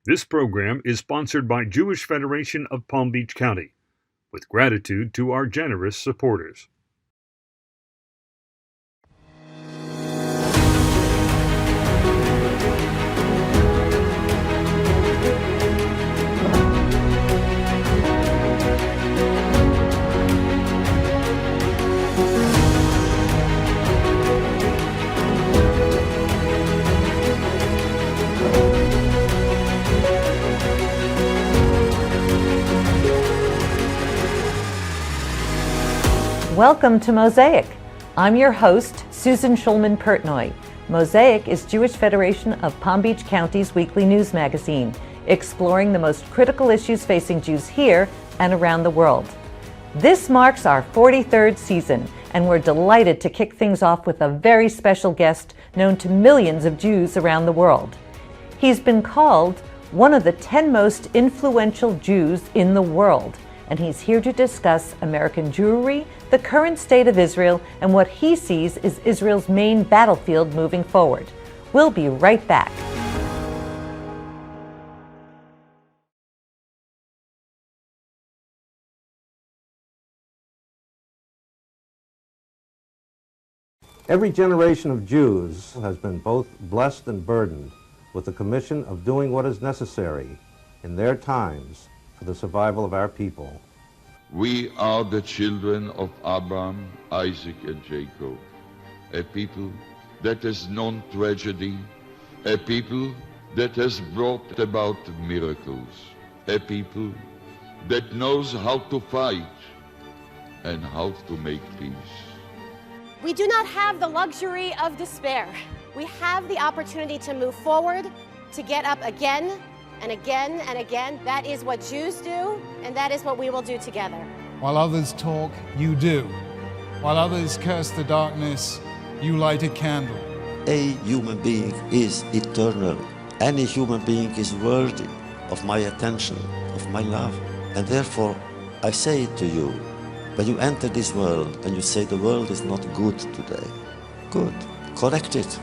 This program is sponsored by Jewish Federation of Palm Beach County, with gratitude to our generous supporters. Welcome to Mosaic. I'm your host, Susan Shulman Pertnoy. Mosaic is Jewish Federation of Palm Beach County's weekly news magazine, exploring the most critical issues facing Jews here and around the world. This marks our 43rd season, and we're delighted to kick things off with a very special guest known to millions of Jews around the world. He's been called one of the 10 most influential Jews in the world, and he's here to discuss American Jewry, the current state of Israel, and what he sees is Israel's main battlefield moving forward. We'll be right back. Every generation of Jews has been both blessed and burdened with the commission of doing what is necessary in their times for the survival of our people. We are the children of Abraham, Isaac, and Jacob, a people that has known tragedy, a people that has brought about miracles, a people that knows how to fight and how to make peace. We do not have the luxury of despair. We have the opportunity to move forward, to get up again and again and again. That is what Jews do, and that is what we will do together. While others talk, you do. While others curse the darkness, you light a candle. A human being is eternal. Any human being is worthy of my attention, of my love. And therefore, I say it to you, when you enter this world and you say the world is not good today, good, correct it.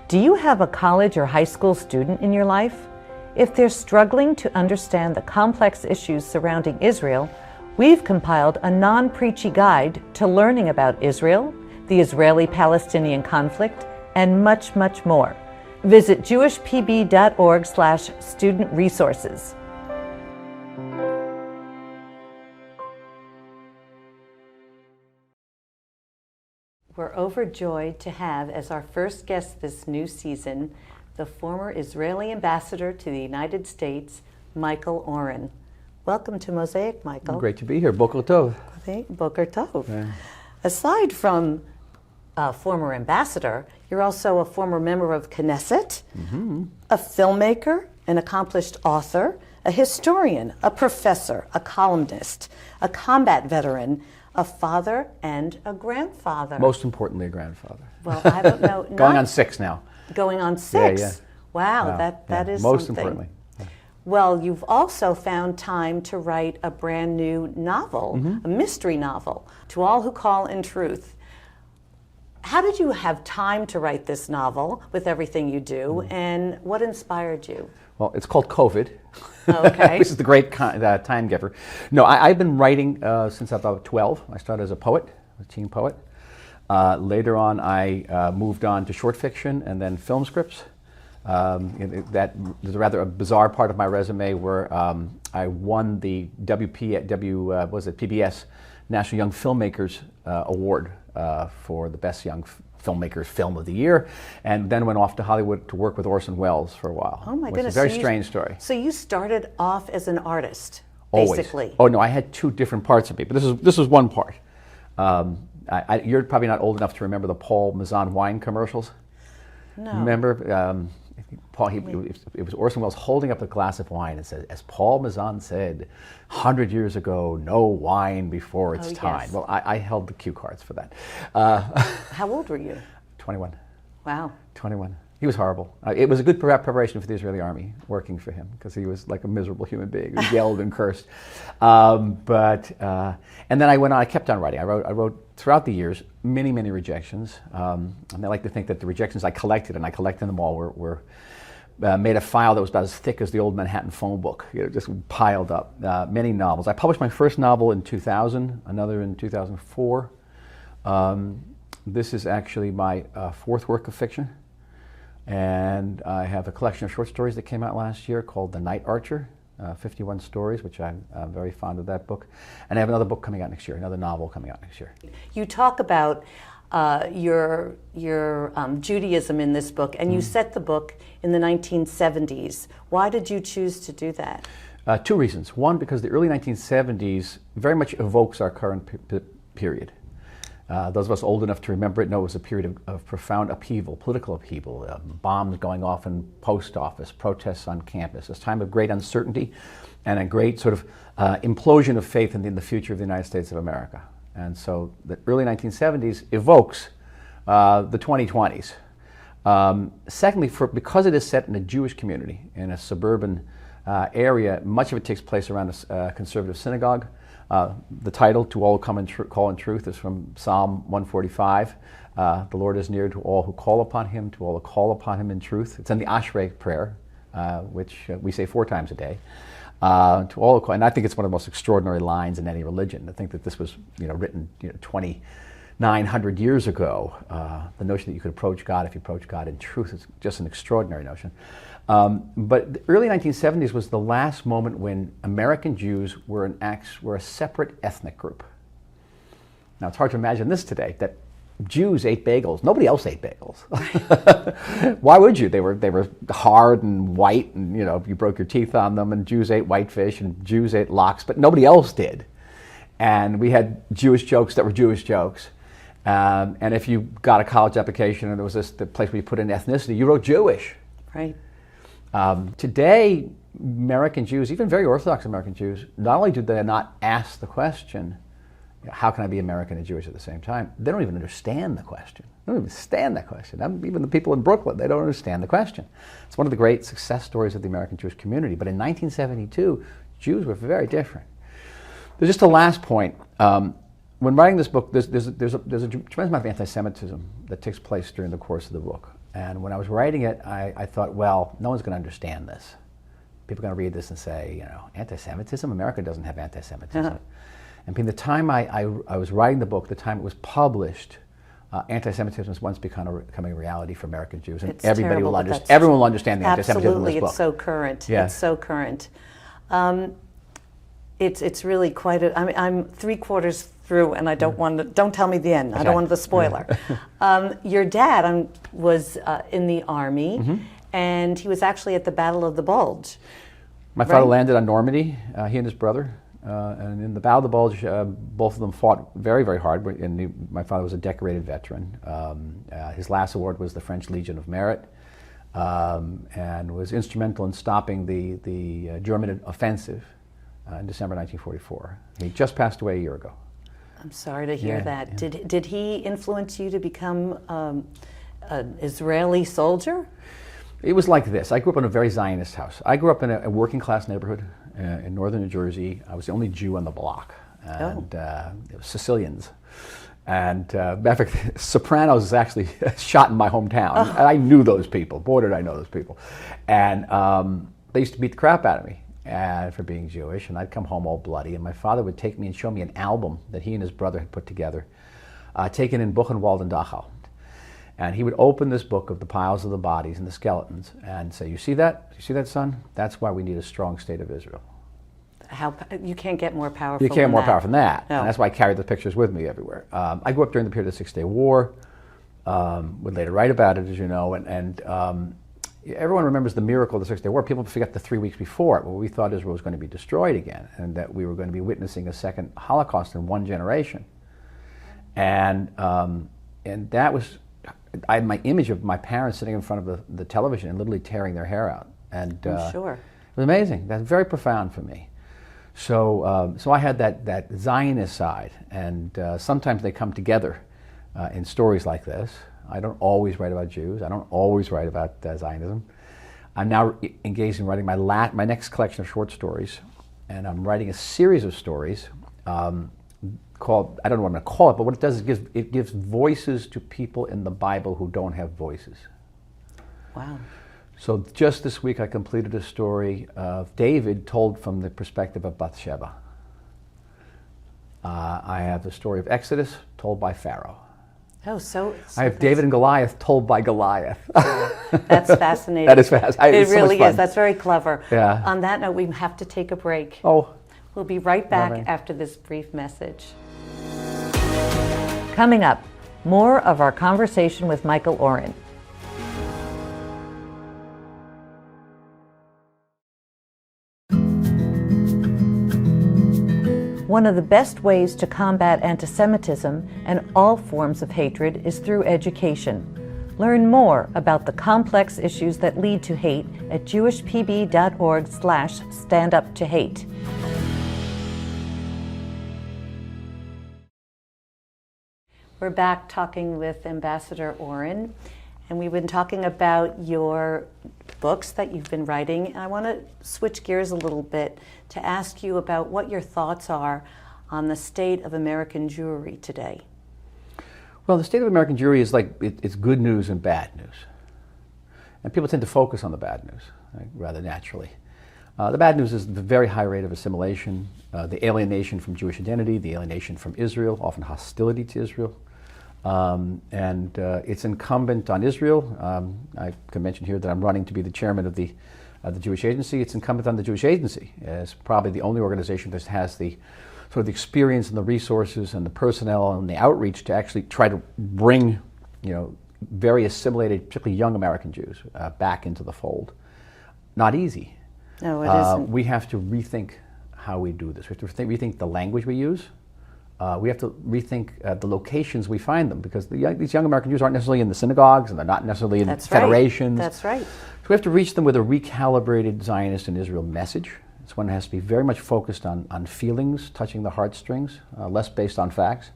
Do you have a college or high school student in your life? If they're struggling to understand the complex issues surrounding Israel, we've compiled a non-preachy guide to learning about Israel, the Israeli-Palestinian conflict, and much, much more. Visit jewishpb.org/student resources. We're overjoyed to have as our first guest this new season the former Israeli ambassador to the United States, Michael Oren. Welcome to Mosaic, Michael. Great to be here. Boker Tov. Boker Tov. Yeah. Aside from a former ambassador, you're also a former member of Knesset, a filmmaker, an accomplished author, a historian, a professor, a columnist, a combat veteran, a father, and a grandfather. Most importantly, a grandfather. Well, I don't know. Going on 6 now. Going on 6? Yeah. Wow, that is most something. Importantly. Yeah. Well, you've also found time to write a brand new novel, a mystery novel, To All Who Call in Truth. How did you have time to write this novel with everything you do, and what inspired you? Well, it's called COVID. Okay. This is the great time giver. No, I've been writing since about 12. I started as a poet, a teen poet. Later on, I moved on to short fiction and then film scripts. That is rather a bizarre part of my resume where I won the PBS National Young Filmmakers Award for the Best Young Filmmakers Film of the Year, and then went off to Hollywood to work with Orson Welles for a while. Oh my It's goodness. a very strange story. So you started off as an artist? Always. basically. Oh no, I had two different parts of me, but this was one part. You're probably not old enough to remember the Paul Mazan wine commercials. No. Remember, Paul? It was Orson Welles holding up a glass of wine and said, "As Paul Mazan said, 100 years ago, no wine before its time." Yes. Well, I held the cue cards for that. How old were you? 21. Wow. 21. He was horrible. It was a good preparation for the Israeli army working for him, because he was like a miserable human being who yelled and cursed. And then I went on. I kept on writing. I wrote throughout the years many rejections. And I like to think that the rejections I collected, and I collected them all, were made a file that was about as thick as the old Manhattan phone book. Just piled up. Many novels. I published my first novel in 2000, another in 2004. This is actually my fourth work of fiction. And I have a collection of short stories that came out last year called The Night Archer, 51 stories, which I'm very fond of that book. And I have another book coming out next year, another novel coming out next year. You talk about your Judaism in this book, and you set the book in the 1970s. Why did you choose to do that? Two reasons. One, because the early 1970s very much evokes our current period. Those of us old enough to remember it know it was a period of profound upheaval, political upheaval, bombs going off in post office, protests on campus. It's a time of great uncertainty and a great sort of implosion of faith in the future of the United States of America. And so the early 1970s evokes the 2020s. Secondly, because it is set in a Jewish community, in a suburban area, much of it takes place around a conservative synagogue. The title, "To All Who Come Call in Truth," is from Psalm 145. The Lord is near to all who call upon Him, to all who call upon Him in truth. It's in the Ashrei prayer, which we say 4 times a day. To all who call, and I think it's one of the most extraordinary lines in any religion. I think that this was written 2,900 years ago. The notion that you could approach God if you approach God in truth is just an extraordinary notion. But the early 1970s was the last moment when American Jews were a separate ethnic group. Now, it's hard to imagine this today, that Jews ate bagels. Nobody else ate bagels. Why would you? They were hard and white, and you broke your teeth on them, and Jews ate whitefish, and Jews ate lox, but nobody else did. And we had Jewish jokes that were Jewish jokes. And if you got a college application and there was the place where you put in ethnicity, you wrote Jewish. Right. Today, American Jews, even very Orthodox American Jews, not only do they not ask the question, how can I be American and Jewish at the same time? They don't even understand the question. They don't even understand that question. Even the people in Brooklyn, they don't understand the question. It's one of the great success stories of the American Jewish community. But in 1972, Jews were very different. There's just a last point. When writing this book, there's a tremendous amount of anti-Semitism that takes place during the course of the book. And when I was writing it, I thought, well, no one's going to understand this. People are going to read this and say, anti-Semitism? America doesn't have anti-Semitism. And by the time I was writing the book, the time it was published, anti-Semitism has once becoming a reality for American Jews. And everybody will understand. Everyone will understand the anti-Semitism in this book. Absolutely, it's so current. Yeah. It's so current. It's really quite I'm 3/4 through, and I don't tell me the end. Okay. I don't want the spoiler. Your dad was in the Army, and he was actually at the Battle of the Bulge. My father landed on Normandy, he and his brother, and in the Battle of the Bulge, both of them fought very, very hard. My father was a decorated veteran. His last award was the French Legion of Merit, and was instrumental in stopping the German offensive in December 1944. He just passed away a year ago. I'm sorry to hear that. Yeah. Did he influence you to become an Israeli soldier? It was like this. I grew up in a very Zionist house. I grew up in a working class neighborhood in northern New Jersey. I was the only Jew on the block, and it was Sicilians. And matter of fact, Sopranos is actually shot in my hometown. Oh. And I knew those people. Boy, did I know those people. And they used to beat the crap out of me for being Jewish, and I'd come home all bloody, and my father would take me and show me an album that he and his brother had put together, taken in Buchenwald and Dachau. And he would open this book of the piles of the bodies and the skeletons and say, you see that? You see that, son? That's why we need a strong state of Israel. You can't get more powerful You can't get more powerful than that. No. And that's why I carried the pictures with me everywhere. I grew up during the period of the Six-Day War, would later write about it, as you know, and everyone remembers the miracle of the Six-Day War. People forget the 3 weeks before it, where we thought Israel was going to be destroyed again, and that we were going to be witnessing a second Holocaust in one generation. And that was, I had my image of my parents sitting in front of the television and literally tearing their hair out. And Sure. it was amazing. That's very profound for me. So, so I had that Zionist side, and sometimes they come together in stories like this. I don't always write about Jews. I don't always write about Zionism. I'm now engaged in writing my next collection of short stories, and I'm writing a series of stories called, I don't know what I'm going to call it, but what it does is it gives voices to people in the Bible who don't have voices. Wow. So just this week I completed a story of David told from the perspective of Bathsheba. I have the story of Exodus told by Pharaoh. Oh, so I have David and Goliath told by Goliath. that's fascinating. That is fascinating. It really is. That's very clever. Yeah. On that note, we have to take a break. Oh. We'll be right back after this brief message. Coming up, more of our conversation with Michael Oren. One of the best ways to combat anti-Semitism and all forms of hatred is through education. Learn more about the complex issues that lead to hate at jewishpb.org/standuptohate. We're back talking with Ambassador Oren, and we've been talking about your books that you've been writing. And I want to switch gears a little bit to ask you about what your thoughts are on the state of American Jewry today. Well, the state of American Jewry is like, it's good news and bad news. And people tend to focus on the bad news, right, rather naturally. The bad news is the very high rate of assimilation, the alienation from Jewish identity, the alienation from Israel, often hostility to Israel. And it's incumbent on Israel. I can mention here that I'm running to be the chairman of the Jewish Agency. It's incumbent on the Jewish Agency as probably the only organization that has the sort of the experience and the resources and the personnel and the outreach to actually try to bring, very assimilated, particularly young American Jews, back into the fold. Not easy. No, it isn't. We have to rethink how we do this. We have to rethink the language we use. We have to rethink the locations we find them, because these young American Jews aren't necessarily in the synagogues, and they're not necessarily in federations. That's right. So we have to reach them with a recalibrated Zionist and Israel message. It's one that has to be very much focused on feelings, touching the heartstrings, less based on facts.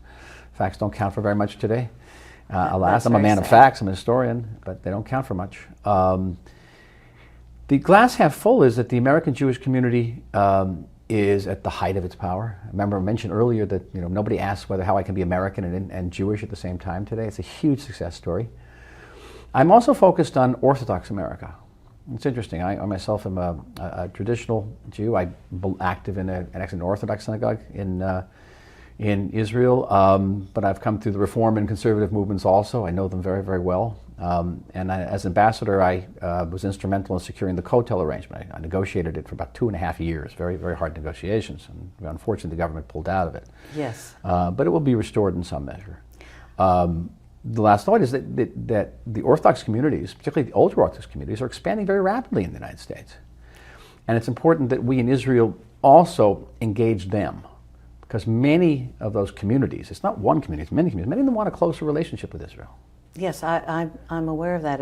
Facts don't count for very much today. Alas, I'm a man of facts, I'm a historian, but they don't count for much. The glass half full is that the American Jewish community is at the height of its power. I remember I mentioned earlier that nobody asks how I can be American and Jewish at the same time today. It's a huge success story. I'm also focused on Orthodox America. It's interesting. I myself am a traditional Jew. I'm active in an Orthodox synagogue in Israel, but I've come through the Reform and conservative movements also. I know them very, very well. And as ambassador, I was instrumental in securing the Kotel arrangement. I negotiated it for about 2.5 years, very, very hard negotiations. And unfortunately, the government pulled out of it. Yes. But it will be restored in some measure. The last thought is that the Orthodox communities, particularly the ultra-Orthodox communities, are expanding very rapidly in the United States. And it's important that we in Israel also engage them, because many of those communities, it's not one community, it's many communities, many of them want a closer relationship with Israel. Yes, I'm aware of that.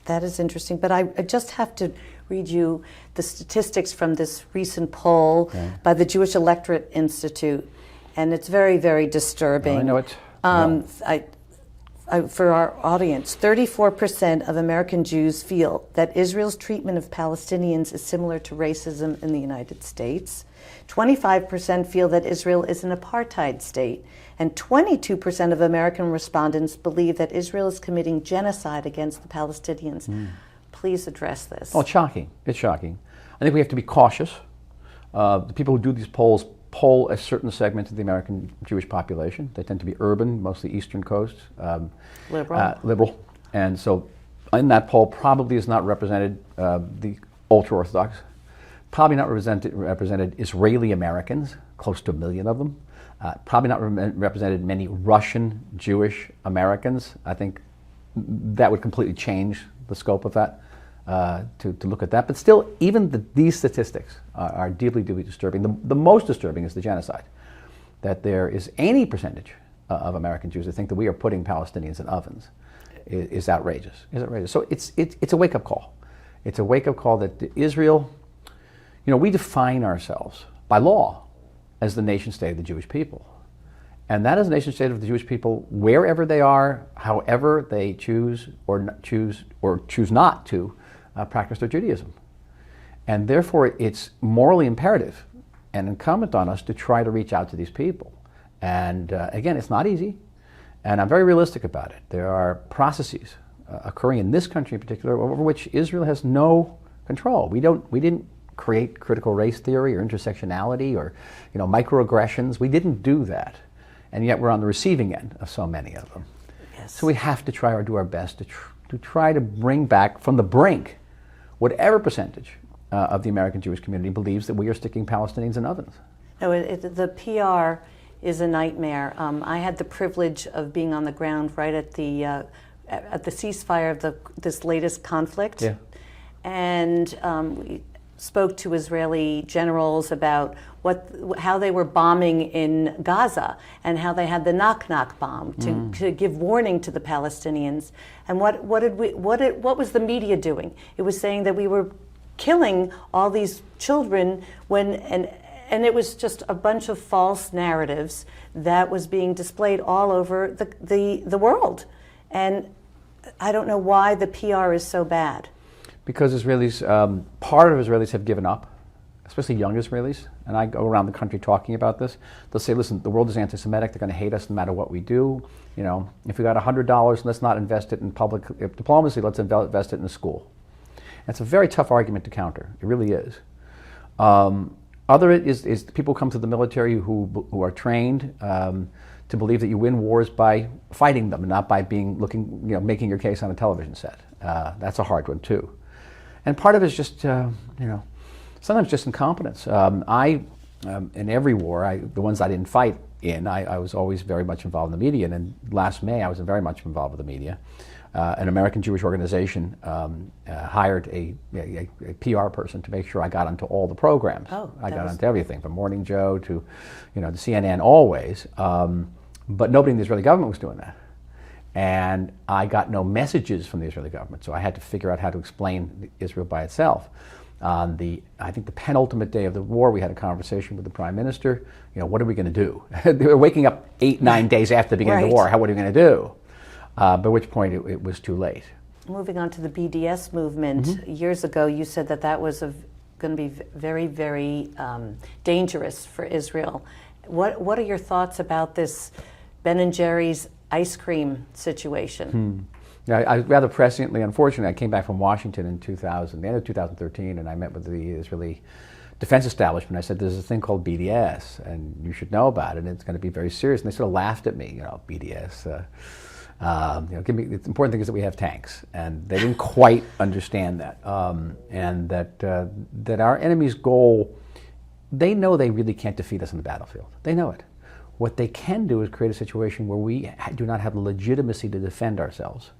That is interesting. But I just have to read you the statistics from this recent poll by the Jewish Electorate Institute, and it's very, very disturbing. I know it. For our audience, 34% of American Jews feel that Israel's treatment of Palestinians is similar to racism in the United States. 25% feel that Israel is an apartheid state. And 22% of American respondents believe that Israel is committing genocide against the Palestinians. Please address this. Oh, it's shocking. It's shocking. I think we have to be cautious. The people who do these polls poll a certain segment of the American Jewish population. They tend to be urban, mostly Eastern Coast, liberal. And so in that poll probably is not represented the ultra-Orthodox, probably not represented Israeli Americans, close to 1 million of them, probably not represented many Russian Jewish Americans. I think that would completely change the scope of that to look at that. But still, even these statistics are deeply, deeply disturbing. The most disturbing is the genocide. That there is any percentage of American Jews that think that we are putting Palestinians in ovens is outrageous. Is outrageous. So it's a wake-up call. It's a wake-up call that Israel, we define ourselves by law as the nation-state of the Jewish people. And that is the nation-state of the Jewish people wherever they are, however they choose not to practice their Judaism. And therefore, it's morally imperative and incumbent on us to try to reach out to these people. And again, it's not easy, and I'm very realistic about it. There are processes occurring in this country in particular over which Israel has no control. We didn't create critical race theory or intersectionality or microaggressions. We didn't do that, and yet we're on the receiving end of so many of them. Yes. So we have to do our best to try to bring back from the brink whatever percentage of the American Jewish community believes that we are sticking Palestinians in ovens. No, the PR is a nightmare. I had the privilege of being on the ground right at the ceasefire of this latest conflict, yeah. And we spoke to Israeli generals about how they were bombing in Gaza and how they had the knock-knock bomb to give warning to the Palestinians. And what was the media doing? It was saying that we were killing all these children and it was just a bunch of false narratives that was being displayed all over the world. And I don't know why the PR is so bad. Because Israelis, part of Israelis have given up, especially young Israelis. And I go around the country talking about this. They'll say, listen, the world is anti-Semitic. They're going to hate us no matter what we do. If we got $100, let's not invest it in public diplomacy. Let's invest it in a school. That's a very tough argument to counter. It really is. Other is people come to the military who are trained to believe that you win wars by fighting them and not by making your case on a television set. That's a hard one too. And part of it is just sometimes just incompetence. In every war, the ones I didn't fight in, I was always very much involved in the media. And in last May, I was very much involved with the media. An American Jewish organization hired a PR person to make sure I got onto all the programs. I got onto everything from Morning Joe to, the CNN always. But nobody in the Israeli government was doing that. And I got no messages from the Israeli government, so I had to figure out how to explain Israel by itself. On I think the penultimate day of the war, we had a conversation with the Prime Minister. What are we going to do? They were waking up 8-9 days after the beginning of the war. What are we going to do? By which point it was too late. Moving on to the BDS movement, years ago you said that was going to be very, very dangerous for Israel. What are your thoughts about this Ben & Jerry's ice cream situation? Yeah, I rather presciently, unfortunately, I came back from Washington in the end of 2013, and I met with the Israeli defense establishment. I said, there's a thing called BDS, and you should know about it, and it's going to be very serious. And they sort of laughed at me, BDS. The important thing is that we have tanks, and they didn't quite understand that, and that our enemy's goal, they know they really can't defeat us on the battlefield. They know it. What they can do is create a situation where we do not have the legitimacy to defend ourselves,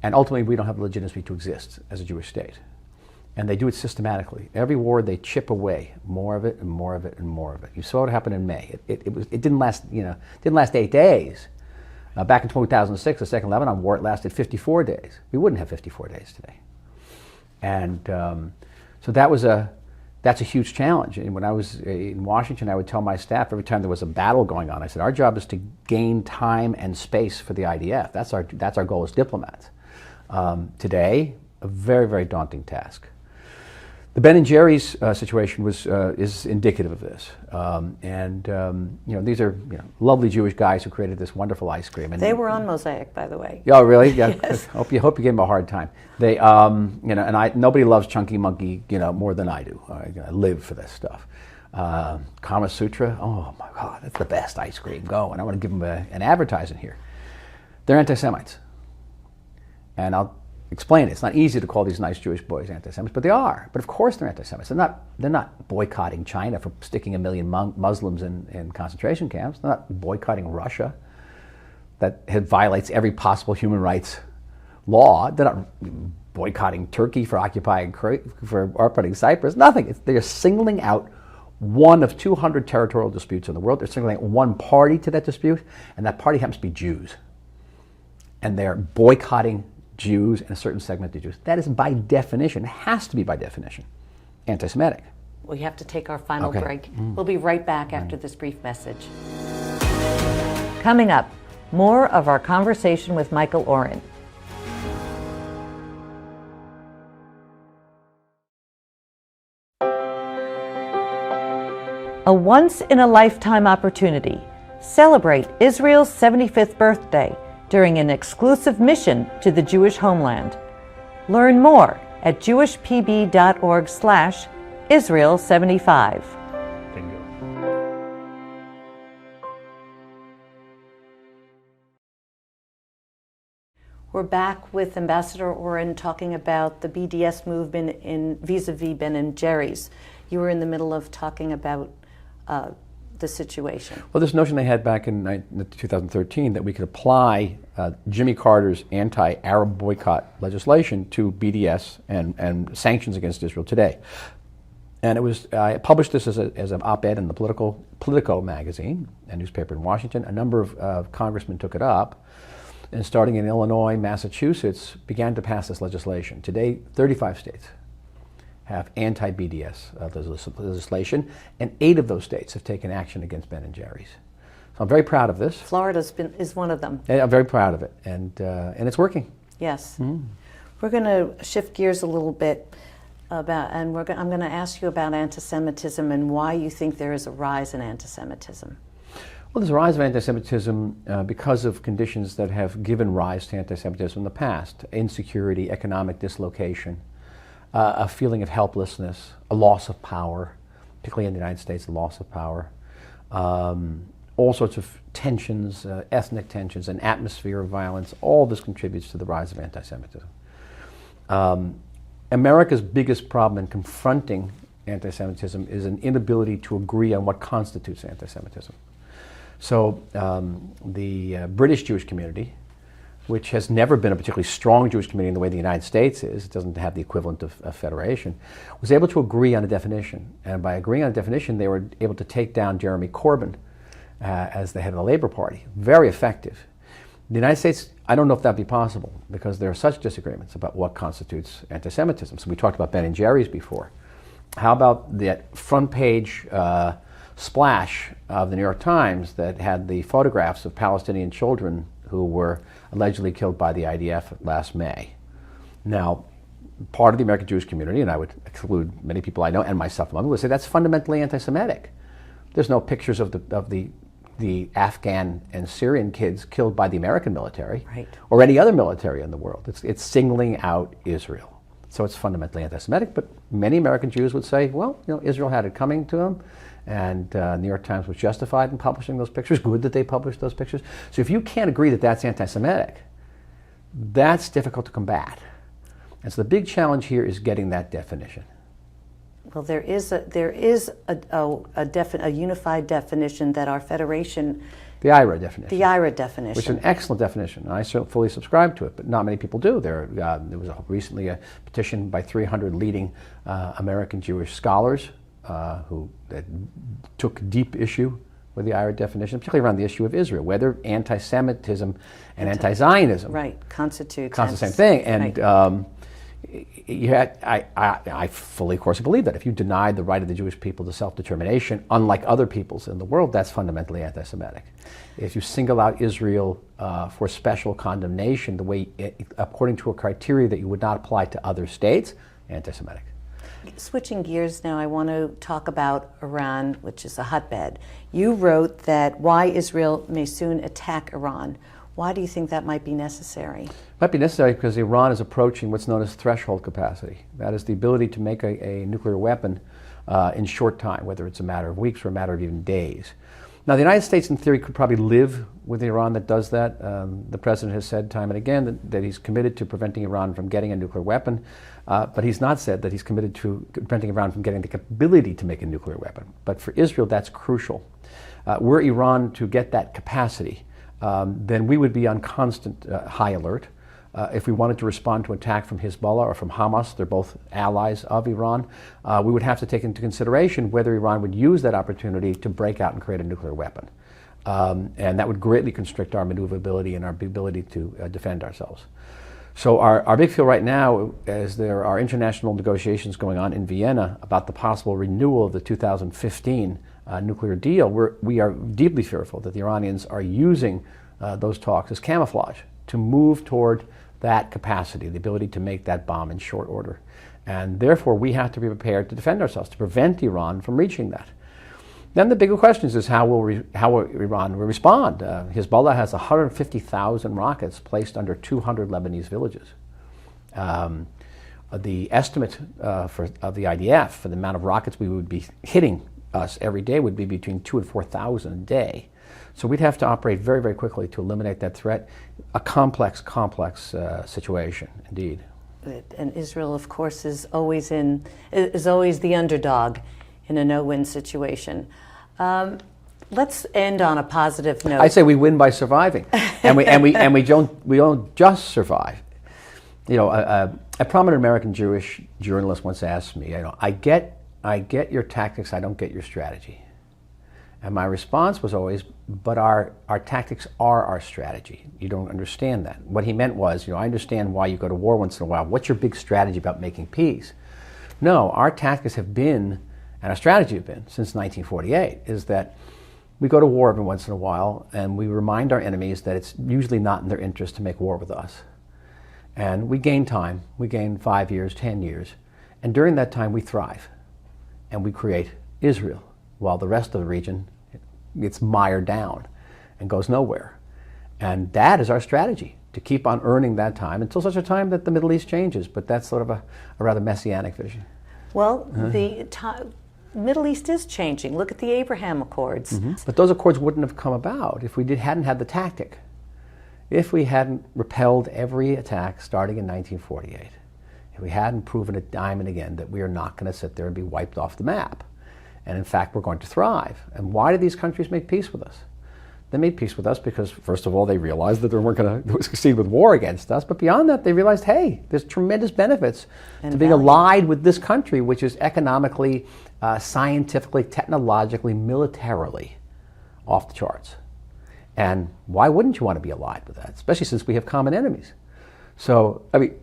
and ultimately we don't have the legitimacy to exist as a Jewish state. And they do it systematically. Every war they chip away more of it and more of it and more of it. You saw what happened in May. It didn't last 8 days. Back in 2006, the Second Lebanon War, it lasted 54 days. We wouldn't have 54 days today. And so that's a huge challenge. And when I was in Washington, I would tell my staff every time there was a battle going on, I said, our job is to gain time and space for the IDF. That's our goal as diplomats. Today, a very, very daunting task. The Ben & Jerry's situation is indicative of this, these are lovely Jewish guys who created this wonderful ice cream. And they were on Mosaic, by the way. Oh, really? Yeah. Yes. Hope you gave them a hard time. They, nobody loves Chunky Monkey, more than I do. I live for this stuff. Kama Sutra. Oh my God, that's the best ice cream. Go, and I want to give them an advertisement here. They're anti-Semites, and I'll explain it. It's not easy to call these nice Jewish boys anti-Semites, but they are. But of course they're anti-Semites. They're not boycotting China for sticking 1 million Muslims in concentration camps. They're not boycotting Russia that violates every possible human rights law. They're not boycotting Turkey for occupying Cyprus. Nothing. They're singling out one of 200 territorial disputes in the world. They're singling out one party to that dispute, and that party happens to be Jews. And they're boycotting Jews and a certain segment of Jews. That is by definition, has to be by definition, anti-Semitic. We have to take our final break. We'll be right back after this brief message. Coming up, more of our conversation with Michael Oren. A once-in-a-lifetime opportunity. Celebrate Israel's 75th birthday during an exclusive mission to the Jewish homeland. Learn more at jewishpb.org/Israel75. Bingo. We're back with Ambassador Oren talking about the BDS movement vis-a-vis Ben & Jerry's. You were in the middle of talking about the situation. Well, this notion they had back in 2013 that we could apply Jimmy Carter's anti-Arab boycott legislation to BDS and sanctions against Israel today. And I published this as an op-ed in the Politico magazine, a newspaper in Washington. A number of congressmen took it up, and starting in Illinois, Massachusetts, began to pass this legislation. Today, 35 states have anti-BDS legislation, and 8 of those states have taken action against Ben & Jerry's. So I'm very proud of this. Florida is one of them. I'm very proud of it, and it's working. Yes. We're going to shift gears a little bit I'm going to ask you about anti-Semitism and why you think there is a rise in anti-Semitism. Well, there's a rise of anti-Semitism because of conditions that have given rise to anti-Semitism in the past: insecurity, economic dislocation, a feeling of helplessness, a loss of power, particularly in the United States, a loss of power, all sorts of tensions, ethnic tensions, an atmosphere of violence. All this contributes to the rise of anti-Semitism. America's biggest problem in confronting anti-Semitism is an inability to agree on what constitutes anti-Semitism. So the British Jewish community, which has never been a particularly strong Jewish community in the way the United States is, it doesn't have the equivalent of federation, was able to agree on a definition. And by agreeing on a definition, they were able to take down Jeremy Corbyn as the head of the Labour Party. Very effective. In the United States, I don't know if that'd be possible because there are such disagreements about what constitutes anti-Semitism. So we talked about Ben & Jerry's before. How about that front page splash of the New York Times that had the photographs of Palestinian children who were allegedly killed by the IDF last May? Now, part of the American Jewish community, and I would exclude many people I know and myself among them, would say that's fundamentally anti-Semitic. There's no pictures of the Afghan and Syrian kids killed by the American military, right, or any other military in the world. It's singling out Israel. So it's fundamentally anti-Semitic, but many American Jews would say, well, Israel had it coming to them, and New York Times was justified in publishing those pictures. Good that they published those pictures. So if you can't agree that that's anti-Semitic, that's difficult to combat. And so the big challenge here is getting that definition. Well, there is a unified definition that our federation. The IRA definition. The IRA definition. Which is an excellent definition. I fully subscribe to it, but not many people do. There was recently a petition by 300 leading American Jewish scholars who took deep issue with the IRA definition, particularly around the issue of Israel, whether anti-Semitism and anti-Zionism constitute the same thing. And right. I fully, of course, believe that if you denied the right of the Jewish people to self-determination, unlike other peoples in the world, that's fundamentally anti-Semitic. If you single out Israel for special condemnation, according to a criteria that you would not apply to other states, anti-Semitic. Switching gears now, I want to talk about Iran, which is a hotbed. You wrote that why Israel may soon attack Iran. Why do you think that might be necessary? It might be necessary because Iran is approaching what's known as threshold capacity. That is the ability to make a nuclear weapon in short time, whether it's a matter of weeks or a matter of even days. Now, the United States, in theory, could probably live with Iran that does that. The president has said time and again that he's committed to preventing Iran from getting a nuclear weapon, but he's not said that he's committed to preventing Iran from getting the ability to make a nuclear weapon. But for Israel, that's crucial. Were Iran to get that capacity, then we would be on constant high alert. If we wanted to respond to an attack from Hezbollah or from Hamas, they're both allies of Iran, we would have to take into consideration whether Iran would use that opportunity to break out and create a nuclear weapon. And that would greatly constrict our maneuverability and our ability to defend ourselves. So our big field right now, as there are international negotiations going on in Vienna about the possible renewal of the 2015 nuclear deal, we are deeply fearful that the Iranians are using those talks as camouflage to move toward that capacity, the ability to make that bomb in short order. And therefore, we have to be prepared to defend ourselves, to prevent Iran from reaching that. Then the bigger question is how will Iran respond? Hezbollah has 150,000 rockets placed under 200 Lebanese villages. The estimate of the IDF for the amount of rockets we would be hitting us every day would be between 2,000 and 4,000 a day. So we'd have to operate very, very quickly to eliminate that threat. A complex situation, indeed. And Israel, of course, is always the underdog in a no-win situation. Let's end on a positive note. I say we win by surviving, and we don't just survive. You know, a prominent American Jewish journalist once asked me, I get your tactics, I don't get your strategy. And my response was always, but our tactics are our strategy. You don't understand that. What he meant was, I understand why you go to war once in a while. What's your big strategy about making peace? No, our tactics have been, and our strategy have been, since 1948, is that we go to war every once in a while and we remind our enemies that it's usually not in their interest to make war with us. And we gain time. We gain 5 years, 10 years. And during that time we thrive. And we create Israel, while the rest of the region gets mired down and goes nowhere. And that is our strategy, to keep on earning that time until such a time that the Middle East changes. But that's sort of a rather messianic vision. Well, the Middle East is changing. Look at the Abraham Accords. But those accords wouldn't have come about if we hadn't had the tactic. If we hadn't repelled every attack starting in 1948. If we hadn't proven it time and again that we are not going to sit there and be wiped off the map. And in fact, we're going to thrive. And why did these countries make peace with us? They made peace with us because, first of all, they realized that they weren't going to succeed with war against us. But beyond that, they realized, hey, there's tremendous benefits to being allied with this country, which is economically, scientifically, technologically, militarily off the charts. And why wouldn't you want to be allied with that, especially since we have common enemies? So, I mean,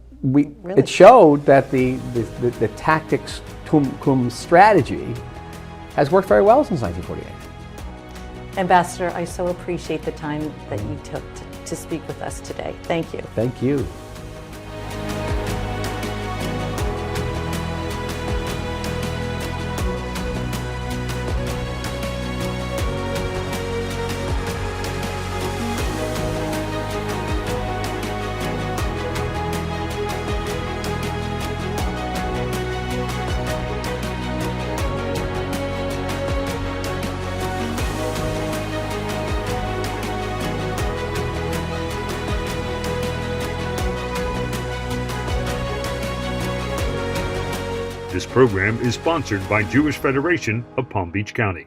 it showed that the tactics cum strategy has worked very well since 1948. Ambassador, I so appreciate the time that you took to speak with us today. Thank you. Thank you. This program is sponsored by Jewish Federation of Palm Beach County.